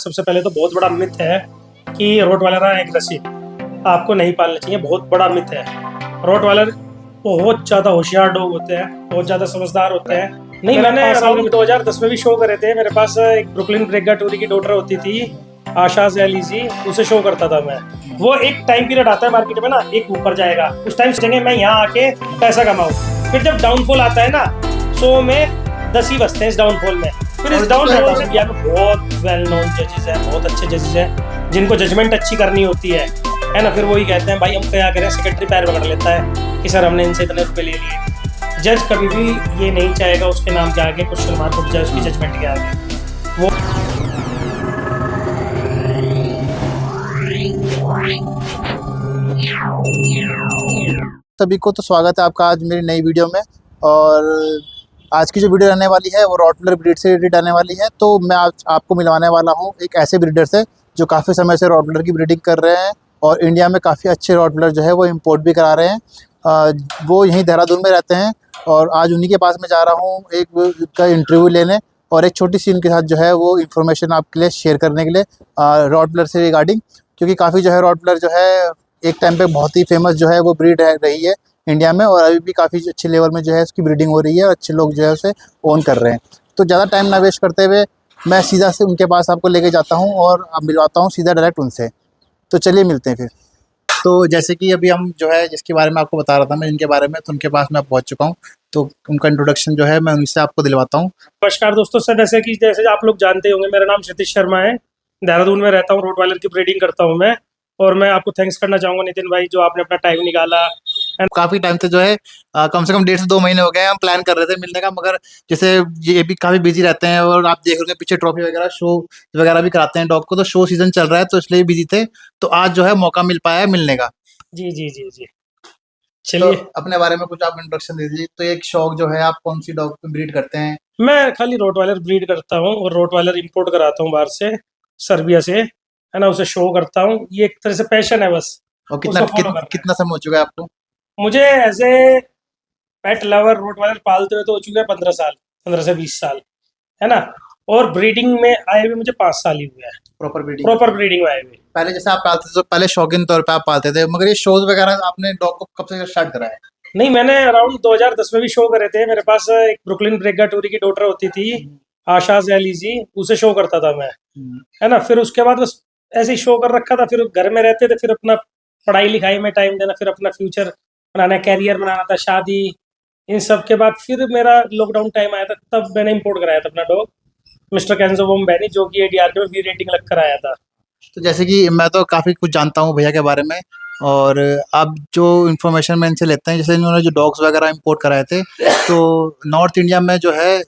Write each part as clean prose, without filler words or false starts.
सबसे पहले तो बहुत बड़ा मिथ है कि रोटवाइलर एग्रेसिव आपको नहीं पालना चाहिए। बहुत बड़ा मिथ है। रोटवाइलर बहुत ज्यादा होशियार डॉग होते हैं, बहुत ज्यादा समझदार होते हैं। नहीं, मैंने अराउंड 2010 में भी शो करे थे। मेरे पास एक ब्रुकलिन ब्रेगाटोरी की डॉटर होती थी, आशा जैलीजी, उसे शो करता था मैं। वो एक टाइम पीरियड आता है मार्केट में ना, एक ऊपर जाएगा, उस टाइम सोचेंगे मैं यहाँ आके पैसा कमाऊं। फिर जब डाउनफॉल आता है ना, 100 में 10 ही बचते हैं इस डाउनफॉल में। फिर इस डाउनफॉल से इंडिया में बहुत वेल नोन जजेस हैं, बहुत अच्छे जजेस हैं जिनको जजमेंट अच्छी करनी होती है ना। फिर वही कहते हैं भाई हम क्या करें, सेक्रेटरी पैर पकड़ लेता है कि सर हमने इनसे इतने रुपए ले लिए। जज कभी भी ये नहीं चाहेगा उसके नाम के आगे क्वेश्चन मार्क उठ जाए उसकी जजमेंट के आगे। वो सभी को तो स्वागत है आपका आज मेरी नई वीडियो में। और आज की जो वीडियो रहने वाली है वो रॉटवैलर ब्रीड से रिलेटेड आने वाली है। तो मैं आज आपको मिलवाने वाला हूँ एक ऐसे ब्रीडर से जो काफ़ी समय से रॉटवैलर की ब्रीडिंग कर रहे हैं और इंडिया में काफ़ी अच्छे रॉटवैलर जो है वो इंपोर्ट भी करा रहे हैं। वो यहीं देहरादून में रहते हैं और आज उन्हीं के पास मैं जा रहा हूँ एक का इंटरव्यू लेने और एक छोटी सी उनके साथ जो है वो इन्फॉर्मेशन आपके लिए शेयर करने के लिए रॉटवैलर से रिगार्डिंग, क्योंकि काफ़ी जो है रॉटवैलर जो है एक टाइम पे बहुत ही फेमस जो है वो ब्रीड रही है इंडिया में और अभी भी काफ़ी अच्छे लेवल में जो है उसकी ब्रीडिंग हो रही है और अच्छे लोग जो है उसे ओन कर रहे हैं। तो ज़्यादा टाइम ना वेस्ट करते हुए मैं सीधा से उनके पास आपको लेके जाता हूँ और अब मिलवाता हूँ सीधा डायरेक्ट उनसे। तो चलिए मिलते हैं फिर। तो जैसे कि अभी हम जो है जिसके बारे में आपको बता रहा था मैं जिनके बारे में, तो उनके पास मैं पहुँच चुका हूँ। तो उनका इंट्रोडक्शन जो है मैं उनसे आपको दिलवाता हूँ। नमस्कार दोस्तों, सर जैसे आप लोग जानते होंगे मेरा नाम सतीश शर्मा है। देहरादून में रहता हूँ, रोटवाइलर की ब्रीडिंग करता हूँ मैं। और मैं आपको थैंक्स करना चाहूँगा नितिन भाई, जो आपने अपना टाइम निकाला। काफ़ी टाइम से जो है कम से कम 1.5 से 2 महीने हो गए हम प्लान कर रहे थे मिलने का, मगर जैसे ये भी काफ़ी बिजी रहते हैं और आप देख रहे हैं पीछे ट्रॉफी वगैरह शो वगैरह भी कराते हैं डॉग को, तो शो सीजन चल रहा है तो इसलिए बिजी थे। तो आज जो है मौका मिल पाया है मिलने का। जी जी जी जी, तो चलिए। अपने बारे में कुछ आप इंट्रोडक्शन दीजिए। तो एक शौक जो है आप कौन सी डॉग ब्रीड करते हैं? मैं खाली रोटवाइलर ब्रीड करता हूँ और रोटवाइलर इंपोर्ट कराता हूँ बाहर से, सर्बिया से, है ना। उसे शो करता हूँ, ये एक तरह से पैशन है बस। और उसको फॉलो करना है कितना समय हो चुका है आपको? मुझे। As a pet lover rottweiler पालते हुए तो हो चुके हैं 15 साल, 15 से 20 साल, है ना। और ब्रीडिंग में आए हुए मुझे 5 साल ही हुए हैं, प्रॉपर ब्रीडिंग? प्रॉपर ब्रीडिंग में आए हुए। पहले जैसे आप पालते थे तो पहले शौकीन तौर पे आप पालते थे, मगर ये शोज वगैरह आपने डॉग को कब से स्टार्ट करा है? नहीं, मैंने अराउंड 2010 में भी शो करे थे। मेरे पास एक ब्रुकलिन ब्रेगाटोरी की डॉटर होती थी, आशा जैलीजी, उसे शो करता था मैं, है ना। फिर उसके बाद बस ऐसे ही शो कर रखा था। फिर घर में रहते थे, फिर अपना पढ़ाई लिखाई में टाइम देना, फिर अपना फ्यूचर बनाना, कैरियर बनाना था, शादी, इन सब के बाद फिर मेरा लॉकडाउन टाइम आया था। तब मैंने इंपोर्ट कराया था अपना डॉग, मिस्टर कैंजो बोम बैनी, जो कि एडीआर के में बी रेटिंग लग कर आया था। तो जैसे कि मैं तो काफ़ी कुछ जानता हूँ भैया के बारे में, और अब जो इन्फॉर्मेशन मैं इनसे लेते हैं, जैसे इन्होंने जो डॉग्स वगैरह इंपोर्ट कराए थे, तो नॉर्थ इंडिया में जो है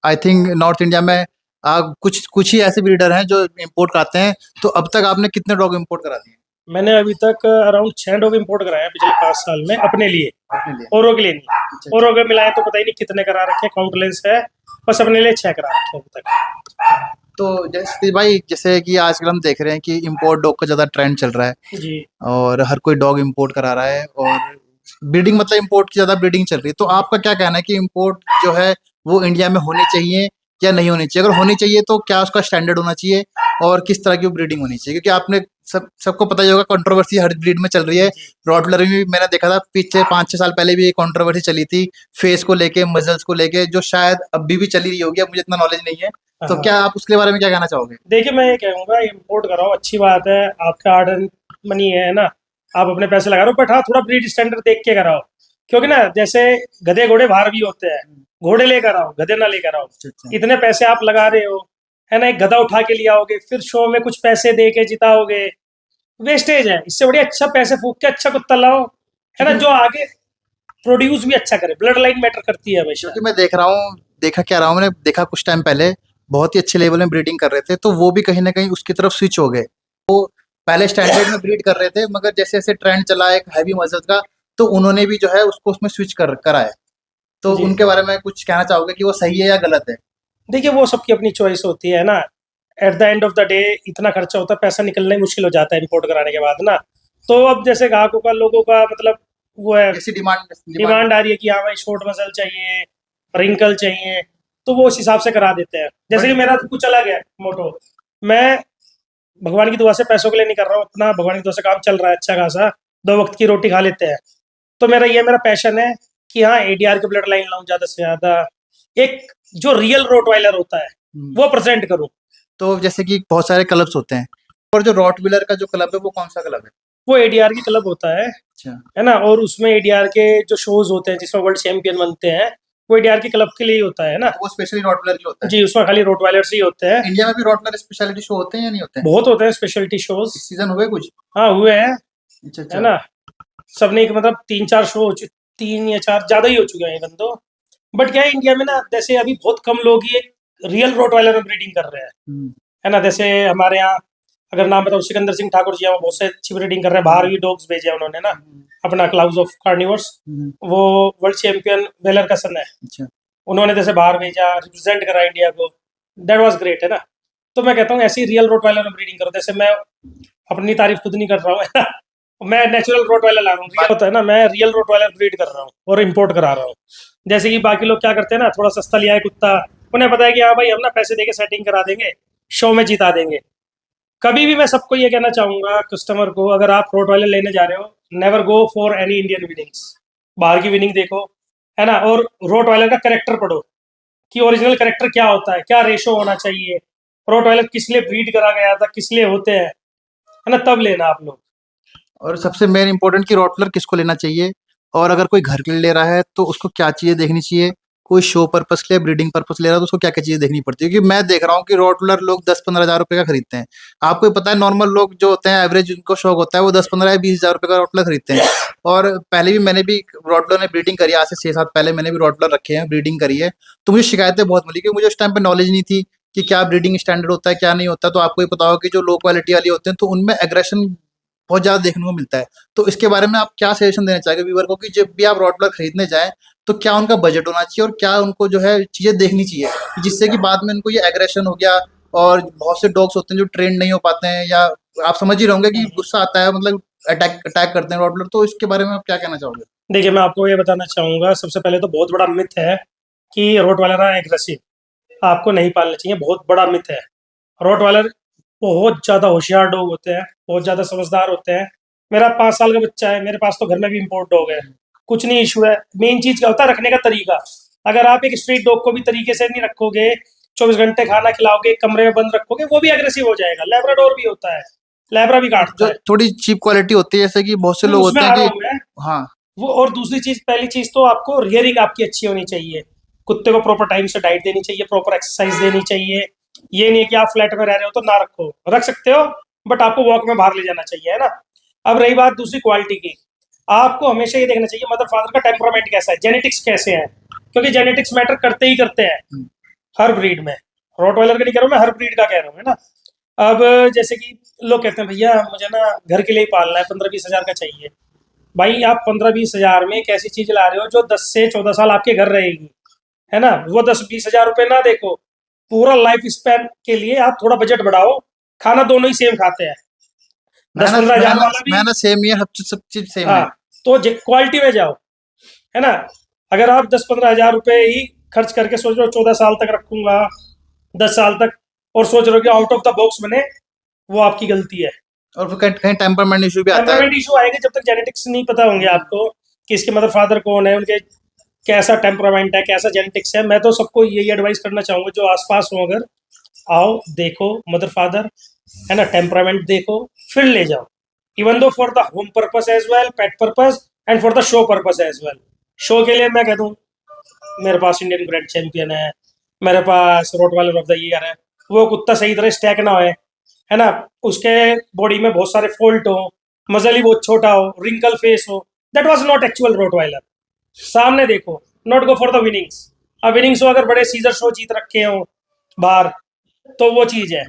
आई थिंक नॉर्थ इंडिया में कुछ कुछ ही ऐसे ब्रीडर हैं जो इंपोर्ट कराते हैं। तो अब तक आपने कितने डॉग इंपोर्ट करा दिए? मैंने अभी तक अराउंड 6 डॉग इंपोर्ट कराया पिछले 5 साल में, अपने लिए, अपने लिए? औरों के लिए नहीं। औरों के मिलाए तो पता ही नहीं कितने करा रखे, काउंटलेस है। बस अपने लिए 6 करा रखे अभी तक। तो जैसे भाई जैसे कि आजकल हम देख रहे हैं कि इंपोर्ट डॉग का ज़्यादा ट्रेंड चल रहा है जी और हर कोई डॉग इंपोर्ट करा रहा है और ब्रीडिंग मतलब इंपोर्ट की ज़्यादा ब्रीडिंग चल रही है। तो आपका क्या कहना है कि इंपोर्ट जो है वो इंडिया में होनी चाहिए या नहीं होनी चाहिए? अगर होनी चाहिए तो क्या उसका स्टैंडर्ड होना चाहिए और किस तरह की ब्रीडिंग होनी चाहिए? क्योंकि आपने सबको पता ही होगा कंट्रोवर्सी हर ब्रीड में चल रही है। रॉटवैलर में भी मैंने देखा था पीछे 5-6 साल पहले भी एक कंट्रोवर्सी चली थी फेस को लेके, मजल्स को लेके, जो शायद अभी भी चली रही होगी, अब मुझे इतना नॉलेज नहीं है। तो हाँ। क्या आप उसके बारे में क्या कहना चाहोगे? देखिए, मैं ये कहूँगा इंपोर्ट कराओ, अच्छी बात है, आपका हार्ड अर्न मनी है ना, आप अपने पैसे लगा रहे हो, बट हाँ थोड़ा ब्रीड स्टैंडर्ड देख के कराओ। क्योंकि ना जैसे गधे घोड़े बाहर भी होते हैं, घोड़े लेकर आओ, गधे ना लेकर आओ। अच्छा। इतने पैसे आप लगा रहे हो, है ना, एक गधा उठा के ले आओगे, फिर शो में कुछ पैसे दे के जिताओगे, वेस्टेज है। इससे बढ़िया अच्छा पैसे फूक के अच्छा कुत्ता लाओ, है ना, जो आगे प्रोड्यूस भी अच्छा करे। ब्लड लाइन मैटर करती है हमेशा। क्योंकि मैं देख रहा हूँ, देखा क्या रहा हूँ, मैंने देखा कुछ टाइम पहले बहुत ही अच्छे लेवल में ब्रीडिंग कर रहे थे, तो वो भी कहीं ना कहीं उसकी तरफ स्विच हो गए। वो पहले स्टैंडर्ड में ब्रीड कर रहे थे, मगर जैसे जैसे ट्रेंड चला एक हैवी मसल्स का, तो उन्होंने भी जो है उसको उसमें स्विच करा है। तो जी, उनके बारे में कुछ कहना चाहोगे कि वो सही है या गलत है? देखिए वो सबकी अपनी चॉइस होती है ना। At the end of the day इतना खर्चा होता है, पैसा निकलना ही मुश्किल हो जाता है इंपोर्ट कराने के बाद ना। तो अब जैसे ग्राहकों का, लोगों का मतलब वो है, जैसी डिमांड डिमांड आ रही है कि हाँ भाई शॉर्ट मसल चाहिए, रिंकल चाहिए, तो वो उस हिसाब से करा देते हैं। जैसे कि मेरा तो कुछ अलग है मोटो। मैं भगवान की दुआ से पैसों के लिए नहीं कर रहा हूँ, अपना भगवान की दुआ से काम चल रहा है अच्छा खासा, 2 वक्त की रोटी खा लेते हैं। तो मेरा पैशन है कि हाँ एडीआर की ब्लड लाइन लाऊं ज्यादा से ज्यादा, एक जो रियल रोटवाइलर होता है वो प्रेजेंट करूं। तो जैसे कि बहुत सारे क्लब्स होते हैं, और जो रॉटविलर का जो क्लब है वो कौन सा क्लब है? वो एडीआर की क्लब होता अच्छा। है ना, और उसमें एडीआर के जो शोज होते हैं जिसमें वर्ल्ड चैंपियन बनते हैं, वो एडीआर की क्लब के लिए ही होता है ना। तो वो स्पेशली रॉटविलर के होता है? जी, उसमें खाली रोटवाइलर्स ही होते हैं। इंडिया में भी रॉटविलर स्पेशलिटी शो होते हैं या नहीं होते हैं? बहुत होते हैं स्पेशलिटी शोज। इस सीजन हुए कुछ? हाँ हुए हैं, अच्छा है अच्छा। ना। सबने एक मतलब 3-4 शो हो चुके, 3 या 4 ज्यादा ही हो चुके हैं इवन तो। बट क्या है इंडिया में ना, जैसे अभी बहुत कम लोग ही रियल रोटवाइलर में ब्रीडिंग कर रहे हैं, है ना। जैसे हमारे यहाँ अगर नाम बताओ, सिकंदर सिंह ठाकुर जी हैं, वो बहुत से अच्छी ब्रीडिंग कर रहे हैं, बाहर भी डॉग्स भेजे हैं उन्होंने ना, अपना क्लाउड्स ऑफ कार्निवर्स। वो वर्ल्ड चैंपियन वेलर का सन है, अच्छा। उन्होंने जैसे बाहर भेजा, रिप्रेजेंट करा इंडिया को, दैट वाज ग्रेट, है ना। तो मैं कहता हूँ ऐसी रियल रोटवाइलर में ब्रीडिंग करो। जैसे मैं अपनी तारीफ खुद नहीं कर रहा हूँ, है ना, मैं नेचुरल रोटवाइलर ला रहा हूँ, रियल होता है ना, मैं रियल रोटवाइलर ब्रीड कर रहा हूँ और इम्पोर्ट करा रहा हूँ। जैसे कि बाकी लोग क्या करते हैं ना, थोड़ा सस्ता लिया है कुत्ता, उन्हें पता है कि हाँ भाई हम ना पैसे देके सेटिंग करा देंगे, शो में जिता देंगे। कभी भी मैं सबको ये कहना चाहूंगा कस्टमर को, अगर आप रोटवाइलर लेने जा रहे हो, never go for any Indian winnings. बाहर की विनिंग देखो, है ना, और रोटवाइलर का करेक्टर पढ़ो कि ओरिजिनल करेक्टर क्या होता है, क्या रेशो होना चाहिए, रोटवाइलर किस लिए ब्रीड करा गया था, किस लिए होते हैं, है ना, तब लेना आप लोग। और सबसे मेन इंपॉर्टेंट कि रॉटलर किसको लेना चाहिए, और अगर कोई घर के लिए ले रहा है तो उसको क्या चीज़ें देखनी चाहिए, कोई शो पर्पस ले, ब्रीडिंग पर्पस ले रहा है तो उसको क्या क्या चीज़ें देखनी पड़ती है। क्योंकि मैं देख रहा हूँ कि रॉटलर लोग 10-15 हज़ार रुपये का खरीदते हैं। आपको भी पता है नॉर्मल लोग जो होते हैं एवरेज उनको शौक होता है वो 10-15 या 20 हज़ार रुपये का रॉटलर खरीदते हैं। और पहले भी मैंने भी रॉटलर ने ब्रीडिंग करी है, आज से 6 साल पहले मैंने भी रॉटलर रखे हैं, ब्रीडिंग करी है। तो मुझे शिकायतें बहुत मिली क्योंकि मुझे उस टाइम पे नॉलेज नहीं थी कि क्या ब्रीडिंग स्टैंडर्ड होता है क्या नहीं होता। तो आपको ये पता होगा कि जो लो क्वालिटी वाली होते हैं तो उनमें एग्रेशन बहुत ज़्यादा देखने को मिलता है। तो इसके बारे में आप क्या सजेशन देना चाहेंगे व्यूअर को कि जब भी आप रॉटवॉइलर खरीदने जाएँ, तो क्या उनका बजट होना चाहिए और क्या उनको जो है चीज़ें देखनी चाहिए, जिससे कि बाद में उनको ये एग्रेशन हो गया। और बहुत से डॉग्स होते हैं जो ट्रेन नहीं हो पाते हैं, या आप समझ ही रहे होंगे कि गुस्सा आता है, मतलब अटैक अटैक करते हैं रॉटवॉइलर। तो इसके बारे में आप क्या कहना चाहोगे? देखिए मैं आपको ये बताना चाहूंगा, सबसे पहले तो बहुत बड़ा मिथ है कि रोटवाइलर है एग्रेसिव, आपको नहीं पालना चाहिए, बहुत बड़ा मिथ है। रोटवाइलर बहुत ज्यादा होशियार डॉग होते हैं, बहुत ज्यादा समझदार होते हैं। मेरा 5 साल का बच्चा है, मेरे पास तो घर में भी इम्पोर्ट डॉग है, कुछ नहीं इशू है। मेन चीज क्या होता है, रखने का तरीका। अगर आप एक स्ट्रीट डॉग को भी तरीके से नहीं रखोगे, 24 घंटे खाना खिलाओगे, कमरे में बंद रखोगे, वो भी एग्रेसिव हो जाएगा। लेब्राडोर भी होता है, लेब्रा भी काटता जो है। थोड़ी चीप क्वालिटी होती है, जैसे कि बहुत से लोग उसमें होते आ हैं रहा कि हूँ मैं। हाँ। वो और दूसरी चीज, पहली चीज तो आपको रियरिंग आपकी अच्छी होनी चाहिए, कुत्ते को प्रॉपर टाइम से डाइट देनी चाहिए, प्रॉपर एक्सरसाइज देनी चाहिए। ये नहीं है कि आप फ्लैट में रह रहे हो तो ना रखो, रख सकते हो, बट आपको वॉक में बाहर ले जाना चाहिए, है ना। अब रही बात दूसरी क्वालिटी की, आपको हमेशा ये देखना चाहिए मदर फादर का टेम्परामेंट कैसा है, जेनेटिक्स कैसे हैं, क्योंकि जेनेटिक्स मैटर करते ही करते हैं हर ब्रीड में। रॉटवाइलर का नहीं कह रहा हूँ मैं, हर ब्रीड का कह रहा हूँ, है ना। अब जैसे कि लोग कहते हैं भैया मुझे ना घर के लिए ही पालना है, 15-20 हज़ार का चाहिए। भाई आप 15-20 हज़ार में एक ऐसी चीज ला रहे हो जो 10 से 14 साल आपके घर रहेगी, है ना। वो 10-20 हज़ार रुपए ना देखो, पूरा लाइफ स्पैन के लिए आप थोड़ा बजट बढ़ाओ। खाना दोनों ही सेम खाते हैं, दस मेहनत पंद्रह हजार मेहनत वाला भी। मेहनत सेम ही है, सब चीज़ सेम हाँ, है। तो क्वालिटी में जाओ, है ना। अगर आप 10-15 हज़ार रुपए ही खर्च करके सोच रहे हो 14 साल तक रखूंगा, 10 साल तक, और सोच रहे हो कि आउट ऑफ द बॉक्स बने, वो आपकी गलती है। और फिर कहीं कहीं टेम्परमेंट इशू भी आता है। टेम्परामेंट इशू आएंगे जब तक जेनेटिक्स नहीं पता होंगे आपको कि इसके मदर फादर कौन है, उनके कैसा टेम्परामेंट है, कैसा जेनेटिक्स है। मैं तो सबको यही एडवाइस करना चाहूंगा जो आसपास हो, अगर आओ देखो मदर फादर, है ना, टेम्परामेंट देखो, फिर ले जाओ। Even though for the home purpose as well, pet purpose, and for the show purpose as well. Show के लिए मैं कह दूं, मेरे पास इंडियन ग्रैंड चैंपियन है, मेरे पास रोटवाइलर ऑफ द ईयर है। वो कुत्ता सही तरह स्टैक ना होए, है ना, उसके बॉडी में बहुत सारे फॉल्ट हो, मजल ही बहुत छोटा हो, रिंकल फेस हो, that was not actual Rottweiler. सामने देखो, not go for the winnings. अब विनिंग्स हो, अगर बड़े सीजर शो जीत रखे हो बाहर, तो वो चीज है।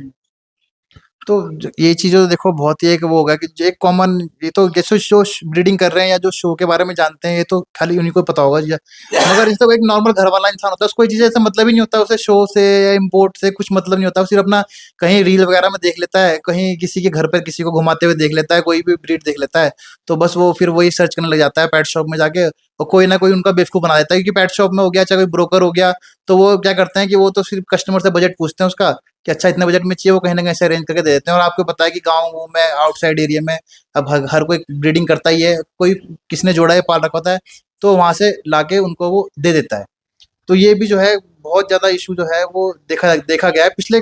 तो ये चीज़ें तो देखो बहुत ही एक वो होगा कि जो एक कॉमन, ये तो जैसे जो ब्रीडिंग कर रहे हैं या जो शो के बारे में जानते हैं ये तो खाली उन्हीं को पता होगा जी। मगर जैसे एक नॉर्मल घर वाला इंसान होता है उसको ये चीज़ें ऐसा मतलब ही नहीं होता, उसे शो से या इम्पोर्ट से कुछ मतलब नहीं होता। वो सिर्फ अपना कहीं रील वगैरह में देख लेता है, कहीं किसी के घर पर किसी को घुमाते हुए देख लेता है, कोई भी ब्रीड देख लेता है, तो बस वो फिर वही सर्च करने लग जाता है पेट शॉप में जाके, और कोई ना कोई उनका बेवकूफ़ बना देता है। क्योंकि पेट शॉप में हो गया चाहे कोई ब्रोकर हो गया, तो वो क्या करते हैं कि वो तो सिर्फ कस्टमर से बजट पूछते हैं उसका, कि अच्छा इतने बजट में चाहिए, वो कहीं ना कहीं से अरेंज करके दे देते हैं। और आपको पता है कि गाँव में आउटसाइड एरिया में अब हर कोई ब्रीडिंग करता ही है, कोई किसने जोड़ा है पाल रखा होता है, तो वहां से लाके उनको वो दे देता है। तो ये भी जो है बहुत ज्यादा इशू जो है वो देखा गया है पिछले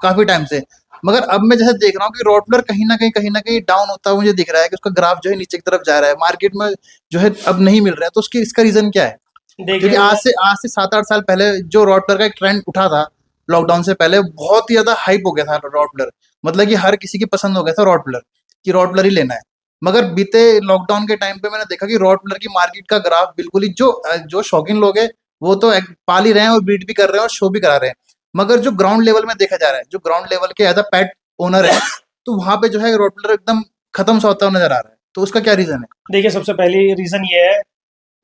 काफी टाइम से। मगर अब मैं जैसे देख रहा हूँ कि रोटलर कहीं ना कहीं डाउन होता हुआ मुझे दिख रहा है, कि उसका ग्राफ जो है नीचे की तरफ जा रहा है, मार्केट में जो है अब नहीं मिल रहा है। तो उसकी इसका रीजन क्या है? देखिए क्योंकि आज से 7-8 साल पहले जो रॉटलर का एक ट्रेंड उठा था, लॉकडाउन से पहले बहुत ही ज्यादा हाइप हो गया था रॉटलर। मतलब कि हर किसी की पसंद हो गया था रॉटलर, कि रॉटलर ही लेना है। मगर बीते लॉकडाउन के टाइम पे मैंने देखा कि रॉटलर की मार्केट का ग्राफ बिल्कुल ही जो शौकीन लोग हैं वो तो पाल ही रहे हैं और ब्रीड भी कर रहे हैं और शो भी करा रहे हैं। मगर जो ग्राउंड लेवल में देखा जा रहा है, जो ग्राउंड लेवल के एज अ पेट ओनर है, तो वहां पे जो है रॉटलर एकदम खत्म सा होता हुआ नजर आ रहा है। तो उसका क्या रीजन है? देखिए, सबसे पहली रीजन ये है,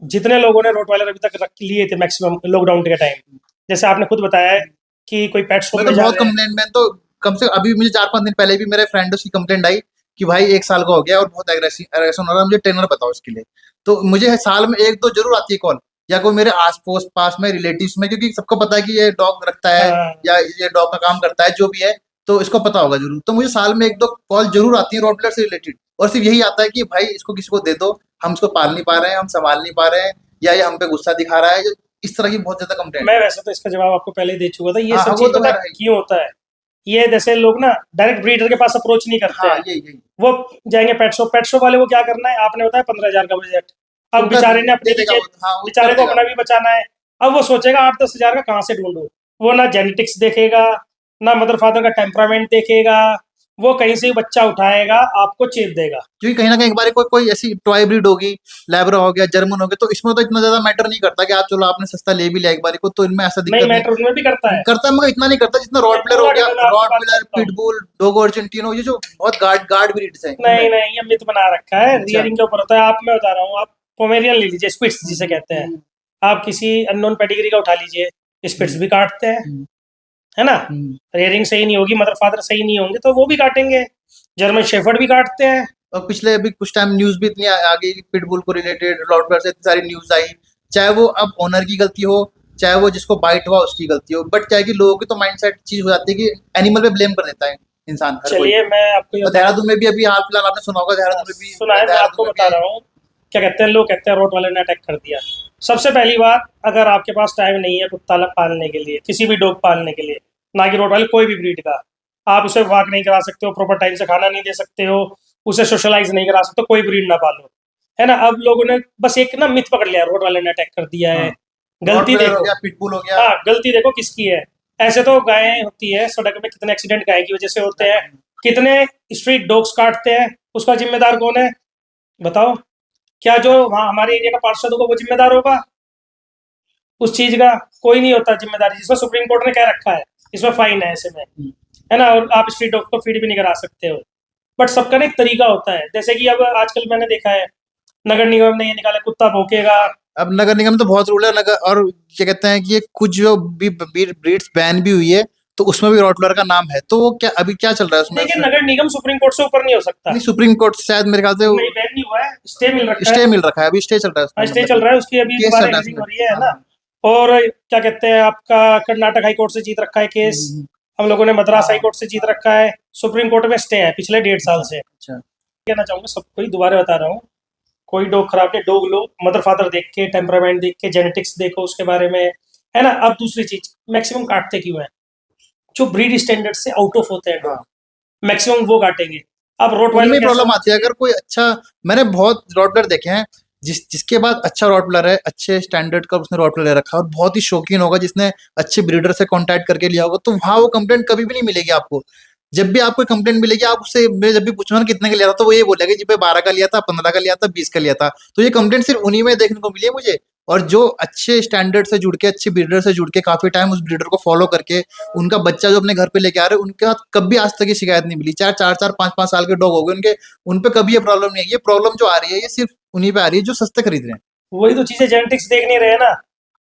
जितने लोगों ने रोटवाइलर अभी तक रख लिए थे मैक्सिमम लॉकडाउन के टाइम, जैसे आपने खुद बताया है कि कोई पेट शॉप मैं तो में जा बहुत रहे हैं। कंप्लेंट, मैं तो कम से अभी मुझे 4-5 दिन पहले भी मेरे फ्रेंड उसकी कंप्लेंट आई कि भाई 1 साल का हो गया और बहुत एग्रेशन हो रहा है, मुझे ट्रेनर बताओ इसके लिए। तो मुझे साल में एक दो जरूर आती है कॉल, या कोई मेरे आस पास पास में रिलेटिव्स में, क्योंकि सबको पता है कि ये डॉग रखता है हाँ, या ये डॉग का काम करता है जो भी है, तो इसको पता होगा जरूर। तो मुझे साल में एक दो कॉल जरूर आती है रॉटलर से रिलेटेड, और सिर्फ यही आता है कि भाई इसको किसी को दे दो, हम इसको पाल नहीं पा रहे हैं, हम संभाल नहीं पा रहे हैं, या ये हम पे गुस्सा दिखा रहा है। इस तरह की बहुत ज्यादा कंप्लेंट मैं है। वैसे तो इसका जवाब आपको पहले ही दे चुका था। ये हाँ सब हाँ, वो चीज तो पता मेरा है है ही। क्यों होता है? ये जैसे लोग ना डायरेक्ट ब्रीडर के पास अप्रोच नहीं करते हाँ, हैं। यही वो जाएंगे पेट शॉप वाले को क्या करना है, आपने बताया 15,000 का बजट। अब उनका बेचारे ने दे अपनी भी देगा वो, हाँ वो बेचारे कर को देगा अपना वो। भी बचाना है। अब वो सोचेगा 8-10 हजार का कहाँ से ढूंढूं। वो ना जेनेटिक्स देखेगा, ना मदर फादर का टेम्परामेंट देखेगा। वो कहीं से भी बच्चा उठाएगा, आपको चेप देगा। क्योंकि कहीं ना कहीं एक बार कोई ऐसी टॉय ब्रीड होगी, लैब्रा हो गया, जर्मन हो गया, तो इसमें तो इतना ज्यादा मैटर नहीं करता कि आप चलो आपने सस्ता ले भी लिया एक बार को, तो इनमें ऐसा नहीं, दिक्कत नहीं मैटर उनमें भी करता है। करता। मगर इतना नहीं करता जितना नहीं, रॉटविलर हो पूरा गया, करता, मैं आपकी बात रॉटविलर, करता हूँ। पिटबुल, डोगो अर्जेंटिनो, ये जो बहुत गार्ड गार्ड ब्रीड्स हैं इनमें। नहीं नहीं, ये मिथ बना रखा है, अच्छा। रियरिंग के ऊपर होता है। आप, मैं बता रहा हूँ, आप पोमेरियन ले लीजिए, स्पिट्स जिसे कहते हैं। हम्म, आप किसी अननोन पेडिग्री का उठा लीजिए, स्पिट्स हम्म, भी काटते हैं, हम्म, है ना? हम्म। रियरिंग सही नहीं होगी, मदर फादर सही नहीं होंगे, तो वो भी काटेंगे। जर्मन शेफर्ड भी काटते हैं। और पिछले अभी कुछ टाइम न्यूज भी इतनी आ गई पिटबुल को रिलेटेड, रॉटविलर से इतनी सारी न्यूज आई। चाहे वो अब ओनर की गलती हो, चाहे वो जिसको बाइट हुआ उसकी गलती हो, बट क्या है कि लोगों की तो माइंडसेट चीज हो जाती है कि एनिमल पे ब्लेम कर देता है इंसान, हर कोई। चलिए, मैं आपको ये और बताता देहरादून में भी अभी हाल फिलहाल आपने सुना होगा, हूँ, देहरादून में भी सुना है, मैं देहरादून आपको में बता भी रहा हूँ। क्या कहते हैं लोग, कहते हैं रोट वाले ने अटैक कर दिया। सबसे पहली बात, अगर आपके पास टाइम नहीं है कुत्ता पालने के लिए, किसी भी डॉग पालने के लिए, ना कि रोट वाले, कोई भी ब्रीड का, आप उसे वॉक नहीं करा सकते हो, प्रॉपर टाइम से खाना नहीं दे सकते हो, उसे सोशलाइज नहीं करा सकते, कोई ब्रीड ना पालो, है ना? अब लोगों ने बस एक ना मिथ पकड़ लिया, रोट वाले ने अटैक कर दिया है। हाँ, गलती रॉटविलर हो देखो। गया, पिटबुल हो गया। हाँ, गलती देखो किसकी है। ऐसे तो गायें होती है, सड़क में कितने एक्सीडेंट गाय की वजह से होते हैं, कितने स्ट्रीट डॉग्स काटते हैं, उसका जिम्मेदार कौन है? बताओ। क्या जो वहाँ हमारे एरिया का पार्षद होगा वो जिम्मेदार होगा उस चीज का? कोई नहीं होता जिम्मेदारी, जिसमें सुप्रीम कोर्ट ने क्या रखा है, इसमें फाइन है ऐसे में, है ना? और आप स्ट्रीट डॉग को फीड भी नहीं करा सकते हो। बट सबका ना एक तरीका होता है, जैसे कि अब आजकल मैंने देखा है, नगर निगम ने ये निकाला, कुत्ता भौंकेगा। अब नगर निगम तो बहुत रूल है नगर, और क्या कहते हैं कि ये कुछ जो भी ब्रीड्स बैन भी हुई है, तो उसमें भी रॉटविलर का नाम है। तो वो क्या अभी क्या चल रहा है उसमें देखिए, उसमें नगर निगम सुप्रीम कोर्ट से ऊपर नहीं हो सकता। नहीं, सुप्रीम कोर्ट से शायद मेरे ख्याल से नहीं, बैन नहीं हुआ है, स्टे मिल रखा है। स्टे मिल रखा है, अभी स्टे चल रहा है उसमें, स्टे मतलब चल रहा है, उसकी अभी केस चल दोबारा रहा है हियरिंग उसमें। हो रही है हाँ ना? हाँ। और क्या कहते हैं, आपका कर्नाटक हाई कोर्ट से जीत रखा है केस। हम्म, हम लोगों ने मद्रास हाई हाँ कोर्ट से जीत रखा है। सुप्रीम कोर्ट में स्टे है पिछले 1.5 साल से। अच्छा। कहना चाहूंगा सबको ही, दोबारा बता रहा हूँ, कोई डॉग खराब नहीं, डॉग लो, मदर फादर देख के, टेम्परामेंट देख के, जेनेटिक्स देखो उसके बारे में, है ना? अब दूसरी चीज, मैक्सिमम काटते क्यों है? जो ब्रीड स्टैंडर्ड से आउट ऑफ होते हैं हाँ, डॉग, मैक्सिमम वो काटेंगे। अब उनमें रोटवाइलर कैसा प्रॉब्लम होना आती है। चाहिए? अगर कोई अच्छा, मैंने बहुत रॉटलर देखे हैं जिसके बाद अच्छा रॉटलर है, अच्छे स्टैंडर्ड का उसने रॉटलर ले रखा है, और बहुत ही शौकीन होगा जिसने अच्छे ब्रीडर से कांटेक्ट करके लिया होगा, तो वहाँ वो कंप्लेंट कभी भी नहीं मिलेगी आपको। जब भी आपको कंप्लेंट मिलेगी, आप उससे, मैं जब भी पूछूंगा ना कितने का लिया था, तो वो ये बोलेगा जी भाई 12 का लिया था, 15 का लिया था, 20 का लिया था। तो ये कंप्लेंट सिर्फ उन्हीं में देखने को मिली है मुझे। और जो अच्छे स्टैंडर्ड से जुड़ के, अच्छे ब्रीडर से जुड़ के, काफी टाइम उस ब्रीडर को फॉलो करके, उनका बच्चा जो अपने घर पे लेके आ रहे हैं, उनके साथ कभी आज तक ये शिकायत नहीं मिली। चाहे 4-4, 5-5 साल के डॉग हो गए उनके, उन पे कभी ये प्रॉब्लम नहीं है। ये प्रॉब्लम जो आ रही है, ये सिर्फ उन्हीं पे आ रही है जो सस्ते खरीद रहे हैं। वही तो चीजें, जेनेटिक्स देख नहीं रहे ना।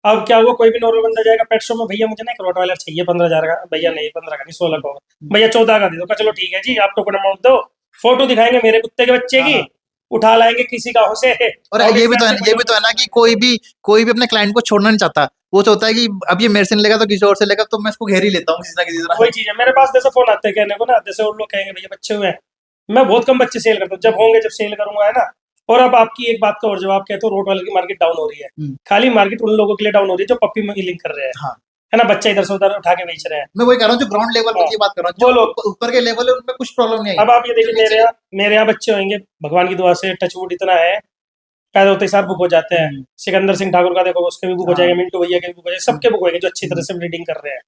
अब क्या हुआ, कोई भी नॉर्मल बंदा जाएगा पेट शॉप में, भैया मुझे ना एक रोटवाइलर चाहिए 15,000 का। भैया नहीं, 15 का नहीं, 16 का होगा। भैया 14 का दे दो का, चलो ठीक है जी, आप टोकन अमाउंट दो, फोटो दिखाएंगे मेरे कुत्ते के बच्चे हाँ की, हाँ। उठा लाएंगे किसी गाँव से, और और ये भी तो है, से ये भी तो है ना कि कोई भी अपने क्लाइंट को छोड़ना नहीं चाहता। वो तो होता है कि अब ये मेरे से नहीं लेगा तो किसी और से लेगा, तो मैं इसको घेर ही लेता हूँ किसी ना किसी तरह। वही चीज है, मेरे पास जैसे फोन आते हैं कहने को ना, जैसे उन लोग कहेंगे भैया बच्चे हुए हैं, मैं बहुत कम बच्चे सेल करता हूँ, जब होंगे जब सेल करूंगा, है ना। और अब आपकी एक बात का और जवाब कहते हो, रोड वाले की मार्केट डाउन हो रही है। खाली मार्केट उन लोगों के लिए डाउन हो रही है जो पप्पी मिलिंग कर रहे हैं, हाँ, है ना, बच्चा इधर से उधर उठा के बेच रहे हैं। मैं वही कह रहा हूँ, जो ग्राउंड लेवल हाँ, पर की बात कर रहा हूँ, वो जो लोग, ऊपर के लेवल है उनमें कुछ प्रॉब्लम नहीं आई। अब आप ये देखिए, जो नीचे मेरे यहाँ बच्चे होंगे, भगवान की दुआ से टचवुड इतना है, पैदा होते ही साथ बुक हो जाते हैं। सिकंदर सिंह ठाकुर का देखो, उसके भी बुक हो जाएंगे, हाँ, मिंटू भैया के भी बुक हो जाएंगे, सबके बुक होंगे जो अच्छी तरह से ब्रीडिंग कर रहे हैं।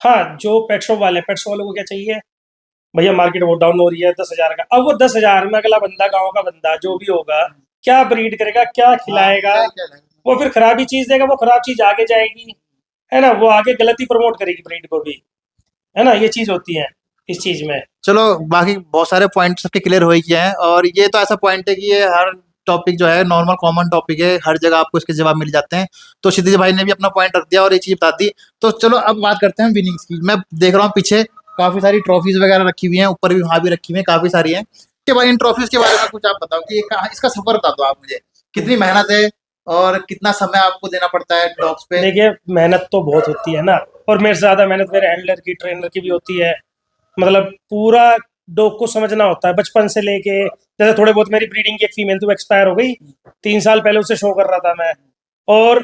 हाँ, जो पेट शॉप वाले, पेट शॉप वालों को क्या चाहिए, भैया मार्केट बहुत डाउन हो रही है, 10,000 का। अब वो 10,000 में अगला बंदा, गाँव का बंदा जो भी होगा, क्या ब्रीड करेगा, क्या हाँ, खिलाएगा, क्या क्या है। वो फिर खराब ही चीज देगा, वो खराब चीज आगे जाएगी, है ना, वो आगे गलती प्रमोट करेगी ब्रीड को भी, है ना, ये चीज होती है इस चीज में। चलो, बाकी बहुत सारे पॉइंट सबके क्लियर हो ही गए हैं, और ये तो ऐसा पॉइंट है कि ये हर टॉपिक जो है नॉर्मल कॉमन टॉपिक है, हर जगह आपको इसके जवाब मिल जाते हैं। तो क्षितिज भाई ने भी अपना पॉइंट रख दिया और ये चीज बता दी। तो चलो अब बात करते हैं विनिंग्स की। मैं देख रहा हूँ पीछे काफी सारी ट्रॉफीज वगैरह रखी हुई हैं, ऊपर भी वहां भी रखी हुई हैं, काफी सारी हैं। के भाई इन ट्रॉफीज के बारे में कुछ आप बताओ कि इसका सफर बता दो आप मुझे, कितनी मेहनत है और कितना समय आपको देना पड़ता है डॉग्स पे। देखिए, मेहनत तो बहुत होती है ना, और मेरे से ज्यादा मेहनत मेरे हैंडलर की, ट्रेनर की भी होती है। मतलब पूरा डॉग को समझना होता है बचपन से लेके। जैसे थोड़े बहुत, मेरी ब्रीडिंग की एक फीमेल थी, वो एक्सपायर हो गई 3 साल पहले, उसे शो कर रहा था मैं। और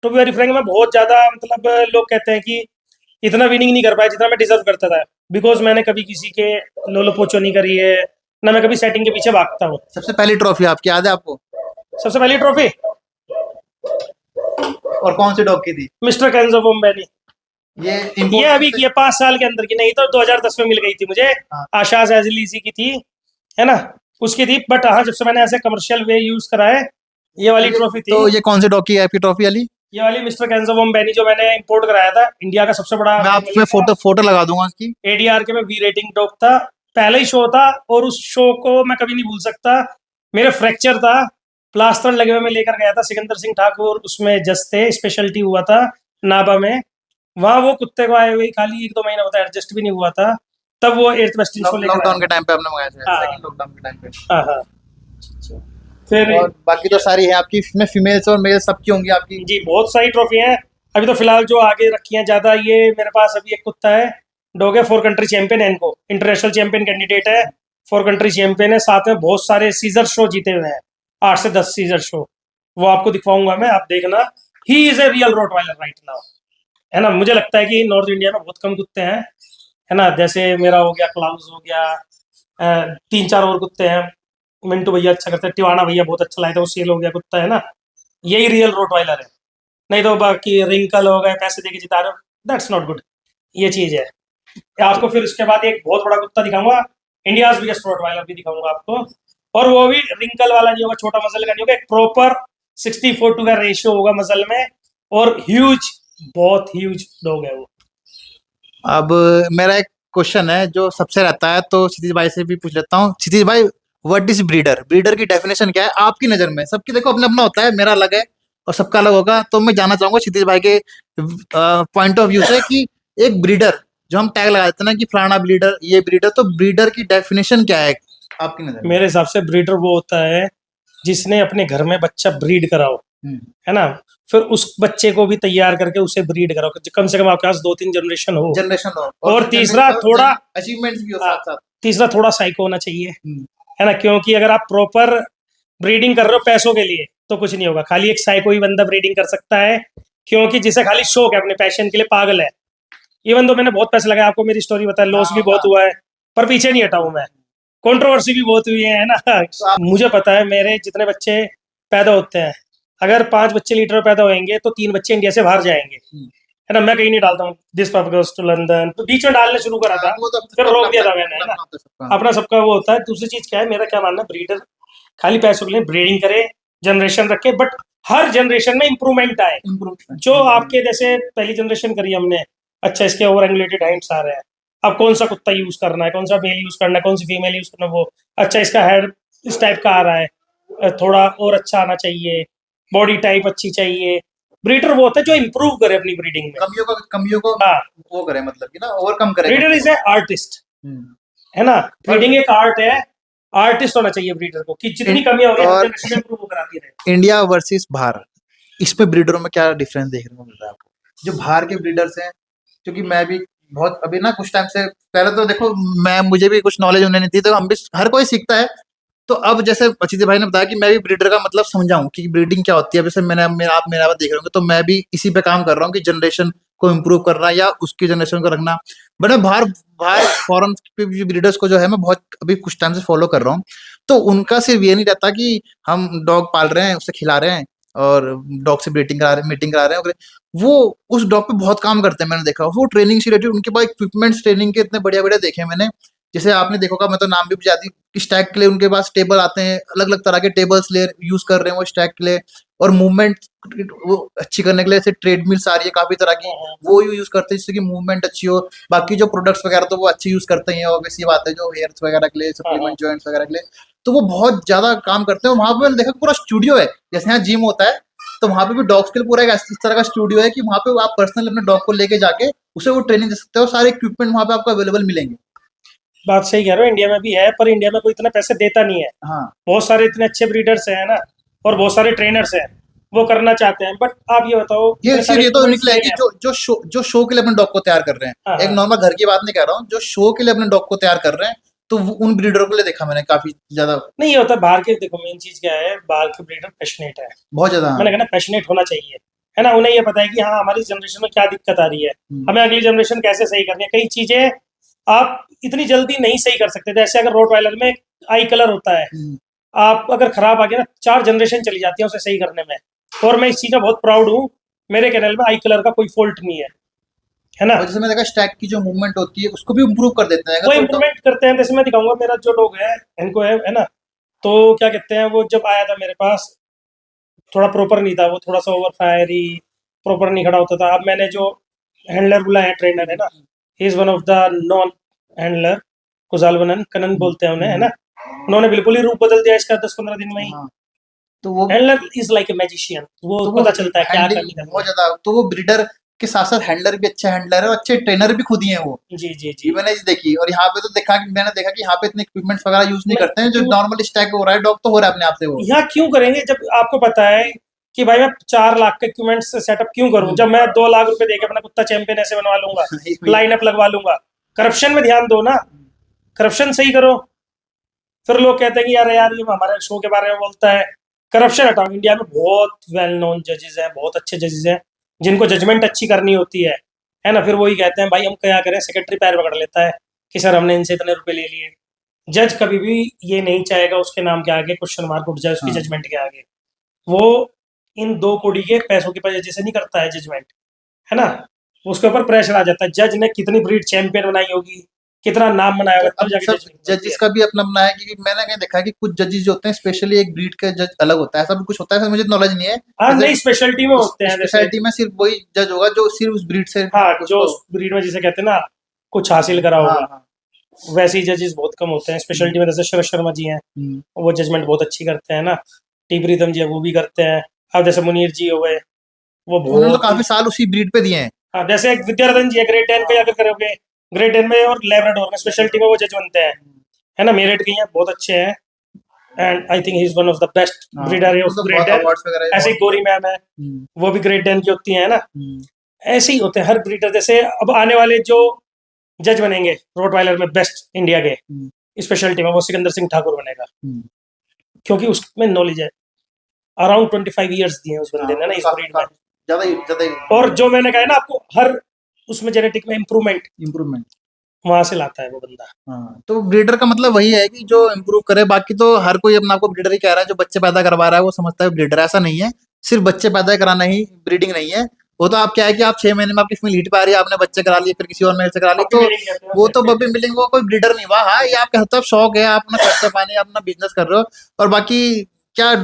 टू बी वेरी फ्रैंक, मैं बहुत ज्यादा, मतलब लोग कहते हैं कि इतना विनिंग नहीं कर पाया जितना मैं डिजर्व करता था, बिकॉज मैंने कभी किसी के लोलो पोचो नहीं करी है, ना मैं कभी सेटिंग के पीछे भागता हूँ। सबसे पहली ट्रॉफी आपकी याद है आपको? सबसे पहली ट्रॉफी और कौन सी डॉग की थी? मिस्टर कैंजो बोम्बेनी। ये ये अभी की है, 5 साल के अंदर की, नहीं तो 2010 में मिल गई थी मुझे। हाँ। आशाज एजलीसी की थी, है ना, उसकी थी। बट हाँ, जब से मैंने ऐसे कमर्शियल वे यूज करा है, ये वाली ट्रॉफी थी। तो ये कौन सी डॉग की है आपकी ट्रॉफी वाली? ये वाली मिस्टर कैंजो बोम्बेनी, जो मैंने इंपोर्ट कराया था, इंडिया का सबसे बड़ा। मैं आपको फोटो लगा दूंगा उसकी। एडीआर के में वी रेटिंग डॉग था, पहला ही शो था, और उस शो को मैं कभी नहीं भूल सकता। मेरा फ्रैक्चर था, प्लास्टर लगे हुए मैं लेकर गया था, सिकंदर सिंह ठाकुर उसमें जज थे, स्पेशलिटी हुआ था नाबा में। वहां वो कुत्ते को आए हुए खाली 1-2 महीना होता है, एडजस्ट भी नहीं हुआ था, तब वो 8th वेस्टिन शो लेकर लॉकडाउन आया। के टाइम पे आपने मंगाया था, हाँ सेकंड लॉकडाउन के टाइम पे। हाँ हाँ। फिर और बाकी तो सारी है आपकी, इसमें फीमेल्स और मेल्स सबकी होंगी आपकी। जी, बहुत सारी ट्रॉफी हैं। अभी तो फिलहाल जो आगे रखी हैं ज्यादा, ये मेरे पास अभी एक कुत्ता है, डॉग है, 4 कंट्री चैंपियन है, इनको इंटरनेशनल चैंपियन कैंडिडेट है, 4 कंट्री चैंपियन है, साथ में बहुत सारे सीजर शो जीते हुए हैं, 8 से 10 सीजर शो। वो आपको दिखवाऊंगा मैं, आप देखना। He is a real rottweiler right now, है ना। मुझे लगता है कि नॉर्थ इंडिया में बहुत कम कुत्ते हैं, है ना। जैसे मेरा हो गया, क्लाउस हो गया, 3-4 और कुत्ते हैं। मिंटू भैया अच्छा करते हैं, टिवाना भैया बहुत अच्छा लाए थे, वो सेल हो गया कुत्ता, है ना। यही रियल रोट वाइलर है, नहीं तो बाकी रिंकल हो गए, पैसे देके जिता रहे हो, दैट्स नॉट गुड। ये चीज है। आपको फिर उसके बाद एक बहुत बड़ा कुत्ता दिखाऊंगा, इंडिया बिगेस्ट रोट वाइलर भी दिखाऊंगा आपको। और वो भी रिंकल वाला नहीं होगा, छोटा मसल का नहीं होगा, एक प्रॉपर 60-40 का रेशियो होगा मसल में, और ह्यूज, बहुत ह्यूज डॉग है वो। अब मेरा एक क्वेश्चन है जो सबसे रहता है, तो क्षितिज भाई से भी पूछ लेता हूँ। क्षितिज भाई, व्हाट इज ब्रीडर? ब्रीडर की डेफिनेशन क्या है आपकी नजर में? सबकी देखो अपना अपना होता है, मेरा अलग है और सबका अलग होगा। तो मैं जानना चाहूंगा क्षितिज भाई के पॉइंट ऑफ व्यू से कि एक ब्रीडर, जो हम टैग लगा देते हैं ना कि फलाना ब्रीडर, ये ब्रीडर, तो ब्रीडर की डेफिनेशन क्या है आपकी नजर में? मेरे हिसाब से ब्रीडर वो होता है जिसने अपने घर में बच्चा ब्रीड कराओ, है ना, फिर उस बच्चे को भी तैयार करके उसे ब्रीड कराओ, कम से कम आपके पास 2-3 जनरेशन हो। जनरेशन हो, और तीसरा थोड़ा अचीवमेंट्स भी हो हाँ, साथ साथ। तीसरा थोड़ा साइको होना चाहिए, है ना, क्योंकि अगर आप प्रॉपर ब्रीडिंग कर रहे हो पैसों के लिए तो कुछ नहीं होगा। खाली एक साइको ही बंदा ब्रीडिंग कर सकता है, क्योंकि जिसे खाली शौक है, अपने पैशन के लिए पागल है। इवन तो मैंने बहुत पैसे लगाए, आपको मेरी स्टोरी बताया, लॉस भी बहुत हुआ है, पर पीछे नहीं हटा हूं मैं। कंट्रोवर्सी भी बहुत हुई है ना। मुझे पता है मेरे जितने बच्चे पैदा होते हैं, अगर 5 बच्चे लीटर पैदा होंगे तो 3 बच्चे इंडिया से बाहर जाएंगे, है ना। मैं कहीं नहीं डालता हूँ दिस पप गोस टू लंदन, तो बीच में डालने शुरू करा था, फिर रोक दिया था मैंने, है ना। अपना सबका वो होता है। दूसरी चीज क्या है, मेरा क्या मानना है, ब्रीडर खाली पैसों के लिए ब्रीडिंग करे, जनरेशन रखे, बट हर जनरेशन में इंप्रूवमेंट आए। जो आपके जैसे पहली जनरेशन करी हमने, अच्छा इसके ओवर एंगुलेटेड हैंड्स आ रहे हैं, अब कौन सा कुत्ता यूज करना है, कौन सा मेल यूज करना है, कौन सी फीमेल यूज करना है, वो अच्छा इसका हेड इस टाइप का आ रहा है, थोड़ा और अच्छा आना चाहिए, बॉडी टाइप अच्छी चाहिए। ब्रीडर वो होता है जो इंप्रूव करे अपनी ब्रीडिंग में, कमियों को हाँ। वो करे, मतलब कि ना ओवरकम करे। ब्रीडर इज ए आर्टिस्ट, है ना। ब्रीडिंग एक आर्ट है, आर्टिस्ट होना चाहिए ब्रीडर को, कि जितनी कमियां होगी जनरेशन में इंप्रूव कराती रहे। इंडिया वर्सेस बाहर, इसमें ब्रीडरों में क्या डिफरेंस देखने को मिल रहा है आपको? जो बाहर के ब्रीडर्स हैं, क्योंकि मैं भी बहुत अभी ना कुछ टाइम से पहले तो देखो, मैं मुझे भी कुछ नॉलेज उन्हें नहीं थी, तो हम भी हर कोई सीखता है। तो अब जैसे अचित भाई ने बताया कि मैं भी ब्रीडर का मतलब समझाऊं कि ब्रीडिंग क्या होती है। अब जैसे आप मेरा बात देख रहे होंगे, तो मैं भी इसी पे काम कर रहा हूँ कि जनरेशन को इम्प्रूव करना या उसकी जनरेशन को रखना। बट मैं बाहर बाहर फॉरेन के ब्रीडर्स को जो है मैं बहुत अभी कुछ टाइम से फॉलो कर रहा हूँ। तो उनका सिर्फ ये नहीं रहता कि हम डॉग पाल रहे हैं, उसे खिला रहे हैं और डॉग से ब्रीडिंग करा रहे हैं, मीटिंग करा रहे हैं, वो उस डॉग पे बहुत काम करते हैं। मैंने देखा वो ट्रेनिंग से रिलेटेड उनके पास इक्विपमेंट्स ट्रेनिंग के इतने बढ़िया बढ़िया देखे हैं मैंने। जैसे आपने देखा होगा, मैं तो नाम भी जाती, स्टैग के लिए उनके पास टेबल आते हैं, अलग अलग तरह के टेबल्स ले यूज कर रहे हैं वो स्टैग के लिए। और मूवमेंट वो अच्छी करने के लिए जैसे ट्रेडमिल्स आ रही है काफी तरह की, वो यूज करते हैं जिससे कि मूवमेंट अच्छी हो। बाकी जो प्रोडक्ट्स वगैरह तो वो अच्छे यूज करते हैं, ऑब्वियस ये बात है, जो हेयर्स वगैरह के लिए, सप्लीमेंट जॉइंट्स वगैरह के लिए, तो वो बहुत ज्यादा काम करते हैं। वहां पे मैंने देखा पूरा स्टूडियो है, जैसे यहाँ जिम होता है, तो वहां पे भी डॉग्स के लिए पूरा एक इस तरह का स्टूडियो है कि वहां पे आप पर्सनल अपने डॉग को लेके जाके उसे वो ट्रेनिंग दे सकते हो। सारे इक्विपमेंट वहां पे आपको अवेलेबल मिलेंगे। बात सही कह रहे हो, इंडिया में भी है, पर इंडिया में कोई इतना पैसे देता नहीं है। हाँ, बहुत सारे इतने अच्छे ब्रीडर्स हैं ना, और बहुत सारे ट्रेनर्स हैं, वो करना चाहते हैं, बट आप ये बताओ ये इतने फिर सारे ये तो इक्विपमेंट्स निकला है नहीं कि है। जो शो के लिए अपने डॉग को तैयार कर रहे हाँ हैं, एक हाँ। नॉर्मल घर की बात नहीं कर रहा हूँ, जो शो के लिए अपने डॉग को तैयार कर रहे हैं, तो उन ब्रीडरों को लिए देखा मैंने काफी ज्यादा। नहीं, ये होता है बाहर के, देखो मेन चीज क्या है, बाहर के ब्रीडर पैशनेट है। बहुत ज्यादा, मैंने हाँ। कहा ना, पैशनेट होना चाहिए, है ना। उन्हें ये पता है कि हाँ हमारी जनरेशन में क्या दिक्कत आ रही है, हम्म, हमें अगली जनरेशन कैसे सही करनी है। कई चीजें आप इतनी जल्दी नहीं सही कर सकते। जैसे अगर रोट वायलर में आई कलर होता है, हम्म। आप अगर खराब आ गया ना, 4 जनरेशन चली जाती है उसे सही करने में। और मैं इस चीज का बहुत प्राउड हूँ, मेरे कैनल में आई कलर का कोई फॉल्ट नहीं है ना। और जैसे मैंने देखा स्टैक की जो मूवमेंट होती है उसको भी इम्प्रूव कर देते हैं वो अगर कोई डॉग। इम्प्रूवमेंट करते हैं। जैसे मैं दिखाऊंगा, मेरा जो डॉग है, इनको है ना। तो क्या कहते हैं, वो जब आया था मेरे पास, थोड़ा प्रॉपर नहीं था, वो थोड़ा सा ओवर फायरी, प्रॉपर नहीं खड़ा होता था। अब मैंने जो हैंडलर बुलाया है, ट्रेनर है ना, he is one of the non handler, कुजालवनन कनन बोलते हैं उन्हें, है ना। उन्होंने बिल्कुल ही रूप बदल दिया इसका 10-15 दिन में ही। हाँ, तो वो handler is like a magician, वो तो वो पता चलता है क्या हैंडलिंग करनी करनी बहुत है। ज्यादा, तो वो ब्रीडर के साथ साथ हैंडलर भी अच्छे हैंडलर है और अच्छे ट्रेनर भी खुद ही हैं वो। जी जी ये जी। मैंने चीज देखी। और यहाँ पे तो मैंने देखा कि यहाँ पे इतने इक्विपमेंट्स वगैरह यूज नहीं नहीं, करते हैं, जो क्यों नॉर्मल स्टैक हो रहा है डॉग तो हो रहा है अपने आप से वो। यहाँ क्यों करेंगे, जब आपको पता है कि भाई मैं 4 लाख के इक्विपमेंट से सेटअप क्यों करूं, हम्म। जब मैं 2 लाख रुपए देके अपना कुत्ता चैंपियन ऐसे बनवा लूंगा, ये भी है। लाइनअप लगवा लूंगा। करप्शन में ध्यान दो ना, करप्शन सही करो। फिर लोग कहते हैं कि यार ये हमारे शो के बारे में बोलता है। करप्शन हटाओ। इंडिया में बहुत वेल नोन जजेस हैं, बहुत अच्छे जजेस हैं, जिनको जजमेंट अच्छी करनी होती है ना। फिर वही कहते हैं भाई हम क्या करें, सेक्रेटरी पैर पकड़ लेता है कि सर हमने इनसे इतने रुपए ले लिए। जज कभी भी ये नहीं चाहेगा उसके नाम के आगे क्वेश्चन मार्क उठ जाए उसकी हाँ, जजमेंट के आगे। वो इन 2 कोड़ी के पैसों की वजह से नहीं करता है जजमेंट, है ना। उसके ऊपर प्रेशर आ जाता है, जज ने कितनी ब्रीड चैंपियन बनाई होगी, कितना नाम बनाया तो होगा, तब अब जाके सब जजमेंट बनती जजेस है। का भी अपना अपना है, क्योंकि मैंने कहीं देखा है कि कुछ जजेस जो होते हैं स्पेशली एक ब्रीड का जज अलग होता है, ऐसा भी कुछ होता है, ऐसा मुझे नॉलेज नहीं है। हाँ, जैसे नई स्पेशलिटी में होते हैं जैसे। स्पेशलिटी में सिर्फ वही जज होगा जो सिर्फ उस ब्रीड से हाँ, जो उसको। उस ब्रीड में जिसे कहते हैं ना, कुछ हासिल करा हाँ, होगा, हाँ। वैसे ही जजेस बहुत कम होते हैं हम्म, स्पेशलिटी में। जैसे शरद शर्मा जी हैं, हम्म। वो जजमेंट बहुत अच्छी करते हैं ना। टी प्रीतम जी है, वो भी करते हैं। अब जैसे मुनीर जी हो गए, वो तो उन्होंने तो बहुत ही। काफी साल उसी ब्रीड पे दिए हैं। हाँ, जैसे एक विद्यारतन जी है, ग्रेड 10 पे हाँ। अगर करोगे, ग्रेड 10 में और लेब्राडोर में स्पेशलिटी में वो जज बनते हैं, है ना। मेरिट के हैं, बहुत अच्छे हैं। And I think he is one of the best हाँ, ब्रीडर उनको ऑफ तो ग्रेड बहुत 10। अवार्ड्स वगैरह भी ऐसे ही बहुत मिले। गोरी मैम है, हम्म, वो भी ग्रेड 10 की होती है ना। हम्म, ऐसे ही होते हैं हर ब्रीडर। जैसे अब आने वाले जो जज बनेंगे रोटवाइलर में बेस्ट इंडिया के हम्म, स्पेशलिटी में, वो सिकंदर सिंह ठाकुर बनेगा, हम्म। क्योंकि उसमें नॉलेज है। अराउंड 25 ईयर्स दिए हैं उस हाँ, बंदे ने ना वो तो इस काफी ब्रीड में। काफी ज्यादा ही और जो मैंने कहा है ना आपको, हर उसमें जेनेटिक में इम्प्रूवमेंट इम्प्रूवमेंट। वहां से लाता है वो बंदा। हाँ, तो ब्रीडर का मतलब वही है कि जो इम्प्रूव करे। बाकी तो हर कोई अपना आपको ब्रीडर ही कह रहा है, जो बच्चे पैदा करवा रहा है वो समझता है ब्रीडर। ऐसा नहीं है, सिर्फ बच्चे पैदा कराना ही ब्रीडिंग नहीं है। वो तो आप क्या है कि आप 6 महीने में आपकी फीमेल हीट पे आ रही है, आपने बच्चे करा लिए, फिर किसी और मेल से करा लिए, पप्पी तो मिलिंग कहते हैं वो उसे। तो बब्बी मिलेंगे, वो कोई ब्रीडर नहीं हुआ। हाँ, ये आप कहते हो शौक है, आप अपना खर्चा पानी, आप अपना बिजनेस कर रहे हो। और बाकी क्या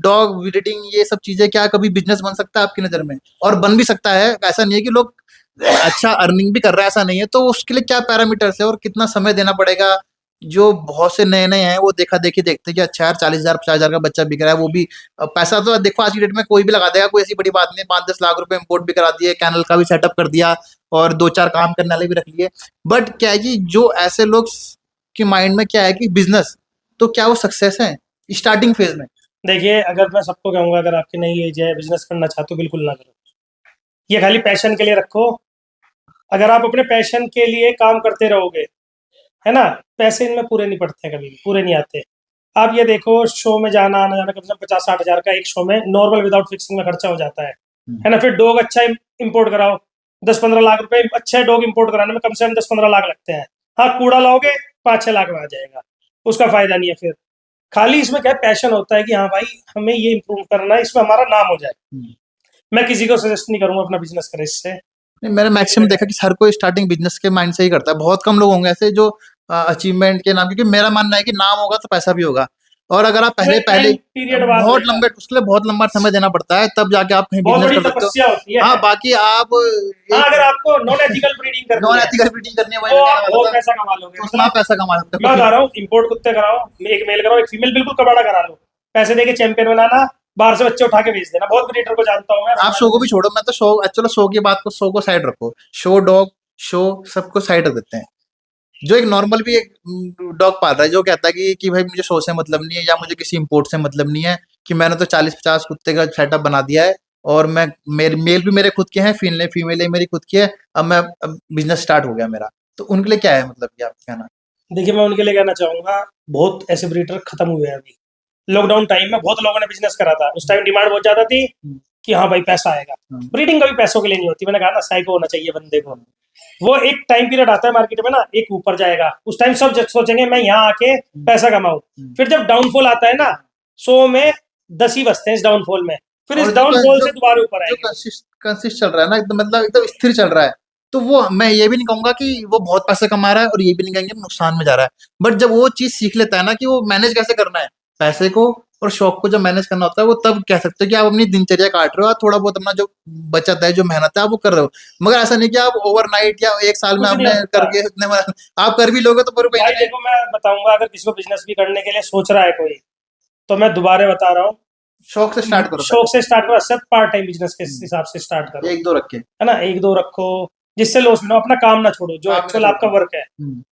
डॉग ब्रीडिंग ये सब चीजें क्या कभी बिजनेस बन सकता है आपकी नजर में? और बन भी सकता है, ऐसा नहीं है कि लोग अच्छा अर्निंग भी कर रहा है, ऐसा नहीं है। तो उसके लिए क्या पैरामीटर्स है और कितना समय देना पड़ेगा? जो बहुत से नए नए हैं वो देखा देखी देखते हैं कि अच्छा यार 40,000 50,000 का बच्चा बिक रहा है, वो भी पैसा तो देखो आज की डेट में कोई भी लगा देगा, कोई ऐसी बड़ी बात नहीं। 5-10 लाख रुपए इम्पोर्ट भी करा दिए, कैनल का भी सेटअप कर दिया और 2-4 काम करने वाले भी रख लिए। बट क्या है कि जो ऐसे लोग के माइंड में क्या है कि बिजनेस, तो क्या वो सक्सेस है स्टार्टिंग फेज में? देखिए, अगर मैं सबको कहूंगा, अगर आपकी नई एज है, बिजनेस करना चाहते हो, बिल्कुल ना करो। ये खाली पैशन के लिए रखो। अगर आप अपने पैशन के लिए काम करते रहोगे, है ना, पैसे इनमें पूरे नहीं पड़ते हैं, कभी भी पूरे नहीं आते। आप ये देखो, शो में जाना आना जाना कम से कम 50-60 हज़ार का एक शो में नॉर्मल विदाउट फिक्सिंग में खर्चा हो जाता है ना। फिर डॉग अच्छा इम्पोर्ट कराओ, 10-15 लाख रुपए अच्छे डॉग इम्पोर्ट कराने में कम से कम 10-15 लाख लगते हैं। हाँ, कूड़ा लाओगे 5-6 लाख में आ जाएगा, उसका फायदा नहीं है। फिर खाली इसमें क्या पैशन होता है कि हाँ भाई हमें ये इम्प्रूव करना है, इसमें हमारा नाम हो जाए। मैं किसी को सजेस्ट नहीं करूंगा अपना बिजनेस करे इससे। नहीं, मैंने मैक्सिमम देखा कि हर कोई स्टार्टिंग बिजनेस के माइंड से ही करता है। बहुत कम लोग होंगे ऐसे जो अचीवमेंट के नाम, क्योंकि मेरा मानना है कि नाम होगा तो पैसा भी होगा। और अगर आप पहले पहले पीरियड बाद बहुत लंबे, उसके लिए बहुत लंबा समय देना पड़ता है, तब जाके आप कहीं बहुत बिजनेस बड़ी कर सकते हो। तपस्या होती है। हाँ, बाकी आप हाँ, अगर आपको नॉन एथिकल ब्रीडिंग करनी नॉन है एथिकल ब्रीडिंग करनी है, वही तो मैं आप कहने बहुत वाला था, पैसा कमा लोगे। तो उसमें आप पैसा कमा सकते मैं हो। बता रहा हूँ, इम्पोर्ट कुत्ते कराओ, एक मेल कराओ एक फीमेल, बिल्कुल कबाड़ा करा लो, पैसे देके चैंपियन बनाना, बाहर से बच्चे उठा के बेच देना। बहुत ब्रीडर को जानता हूँ मैं। आप शो को भी छोड़ो, मैं तो शो, चलो शो की बात को, शो को साइड रखो, शो डॉग शो सबको साइड रख देते हैं। जो एक नॉर्मल भी एक डॉग पाल रहा है, जो कहता है कि भाई मुझे शो से मतलब नहीं है, या मुझे किसी इंपोर्ट से मतलब नहीं है, कि मैंने तो 40-50 कुत्ते का सेटअप बना दिया है, और मैं मेरे मेल भी मेरे खुद के हैं, फीमेल मेरी खुद की है, अब बिजनेस स्टार्ट हो गया मेरा, तो उनके लिए क्या है, मतलब क्या कहना? देखिए, मैं उनके लिए कहना चाहूंगा, बहुत ऐसे ब्रीडर खत्म हुए हैं अभी। लॉकडाउन टाइम में बहुत लोगों ने बिजनेस करा था, उस टाइम डिमांड बहुत ज्यादा थी कि हाँ भाई पैसा आएगा। ब्रीडिंग कभी पैसों के लिए नहीं होती, मैंने कहा ना, साइको होना चाहिए बंदे को। वो एक टाइम पीरियड आता है मार्केट में ना, एक ऊपर जाएगा, उस टाइम सब सोचेंगे मैं यहाँ आके पैसा कमाऊं। फिर जब डाउनफॉल आता है ना, 100 में 10 ही बचते हैं इस डाउनफॉल में। फिर इस डाउनफॉल से दोबारा ऊपर आएंगे। कंसिस्ट चल रहा है ना, एकदम मतलब एकदम स्थिर चल रहा है, तो वो मैं ये भी नहीं कहूंगा कि वो बहुत पैसे कमा रहा है, और ये भी नहीं कहेंगे नुकसान में जा रहा है। बट जब वो चीज सीख लेता है ना कि वो मैनेज कैसे करना है, पैसे को और शौक को जब मैनेज करना होता है, वो तब कह सकते हो कि आप अपनी दिनचर्या काट रहे हो, और थोड़ा बहुत अपना जो बचत है, जो मेहनत है, आप वो कर रहे हो। मगर ऐसा नहीं कि आप ओवरनाइट या एक साल में कुछ नहीं आपने होता। करके इतने आप कर भी लोगे तो पूरे भाई देखो, मैं बताऊंगा, अगर किसी को बिजनेस भी करने के लिए सोच रहा है कोई, तो मैं दोबारा बता रहा हूँ, शौक से स्टार्ट करो, शौक से स्टार्ट करो, सब पार्ट टाइम बिजनेस के हिसाब से स्टार्ट करो, एक दो रख के, है ना, 1-2 रखो, जिससे लॉस ना हो। अपना काम ना छोड़ो, जो एक्चुअल आपका वर्क है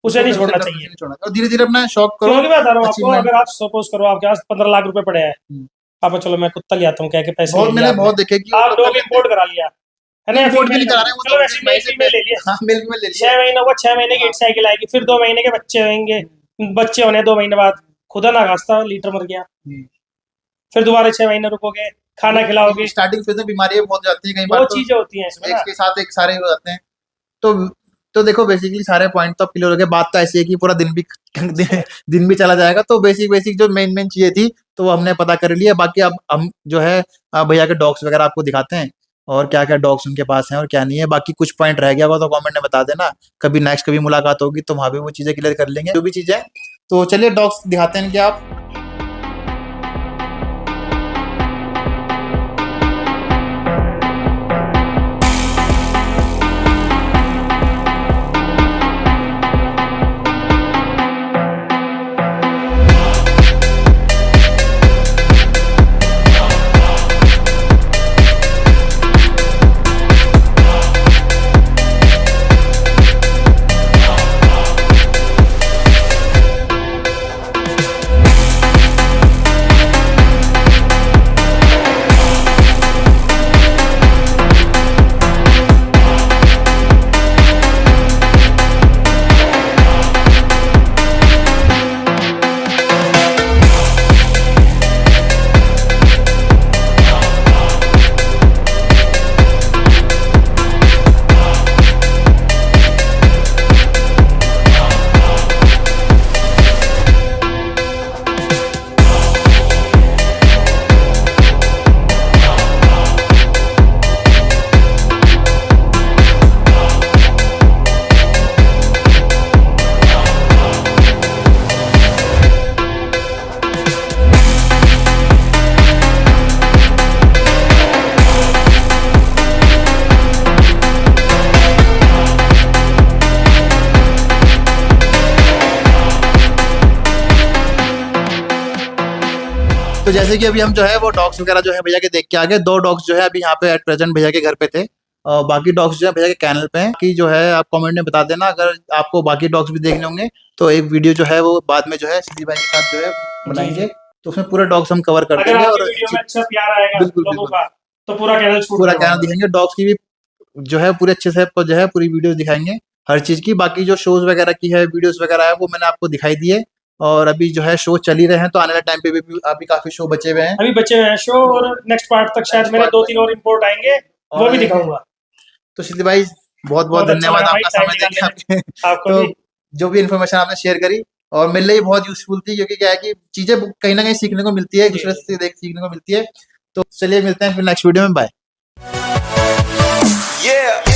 उसे नहीं छोड़ना चाहिए। और धीरे धीरे अपना शौक करो। क्योंकि मैं बता रहा हूँ आपको, अगर आप सपोज करो आपके पास 15 लाख रुपए पड़े हैं, आप चलो मैं कुत्ता ले आता हूँ, क्या के पैसे बहुत मैंने बहुत देखे कि आप डॉग इंपोर्ट करा लिया, है ना, इंपोर्ट भी नहीं करा रहे हैं, चलो वैसे मेल ले लिया, हाँ मिल्क में ले लिया, 6 महीने हुआ, 6 महीने की एक साइकिल आएगी, फिर 2 महीने के बच्चे होंगे, बच्चे होने 2 महीने बाद खुदा ना खास्ता लीटर मर गया, फिर दोबारा 6 महीने रुकोगे, खाना खिलाओगे। स्टार्टिंग फेज में बीमारियां बहुत जाती है, कई बार बहुत चीजें होती हैं इसमें एक के साथ एक सारे हो जाते हैं। तो देखो, बेसिकली सारे पॉइंट तो क्लियर हो गए। बात तो ऐसी है कि पूरा दिन भी दिन भी चला जाएगा, तो बेसिक जो मेन चीजें थी तो वो हमने पता कर लिया। बाकी अब हम जो है भैया के डॉग्स वगैरह आपको दिखाते हैं, और क्या क्या डॉग्स उनके पास हैं और क्या नहीं है। बाकी कुछ पॉइंट रह गया होगा तो कमेंट में बता देना, कभी नेक्स्ट कभी मुलाकात होगी तो वहाँ भी वो चीजें क्लियर कर लेंगे, जो भी चीजें। तो चलिए डॉग्स दिखाते हैं इनके आप। तो जैसे कि अभी हम जो है वो डॉग्स वगैरह जो है भैया के देख के आ गए। 2 डॉग्स जो है अभी यहाँ पे एट प्रेजेंट भैया के घर पे थे, और बाकी डॉग्स जो है भैया के कैनल पे हैं। कि जो है आप कमेंट में बता देना, अगर आपको बाकी डॉग्स भी देखने होंगे तो एक वीडियो जो है वो बाद में जो है सिद्धि भाई के साथ जो है बनाएंगे, तो उसमें पूरे डॉग्स हम कवर कर देंगे। और वीडियो में अच्छा प्यार आएगा बिल्कुल लोगों का, तो पूरा कैनल दिखेंगे, डॉग्स की भी जो है पूरे अच्छे से आपको जो है पूरी वीडियो दिखाएंगे हर चीज़ की। बाकी जो शोज़ वगैरह की है, वीडियोस वगैरह है, वो मैंने आपको दिखाई दी है। और अभी जो है शो चल ही रहे हैं, तो आने वाले टाइम पे भी अभी काफ़ी शो बचे हुए हैं। अभी बचे हुए हैं शो, और नेक्स्ट पार्ट तक शायद Next मेरे part 2-3 और इम्पोर्ट आएंगे, वो और भी दिखाऊंगा। तो शिल्दी भाई बहुत बहुत बहुत अच्छा धन्यवाद लगा भाई, आपका टाइम समय देने निकालने में आपके आपको तो भी। जो भी इन्फॉर्मेशन आपने शेयर करी और मेरे लिए बहुत यूजफुल थी, क्योंकि क्या है कि चीज़ें कहीं ना कहीं सीखने को मिलती है, एक जी दूसरे जी। से देख सीखने को मिलती है। तो चलिए मिलते हैं फिर नेक्स्ट वीडियो में, बाय। Yeah.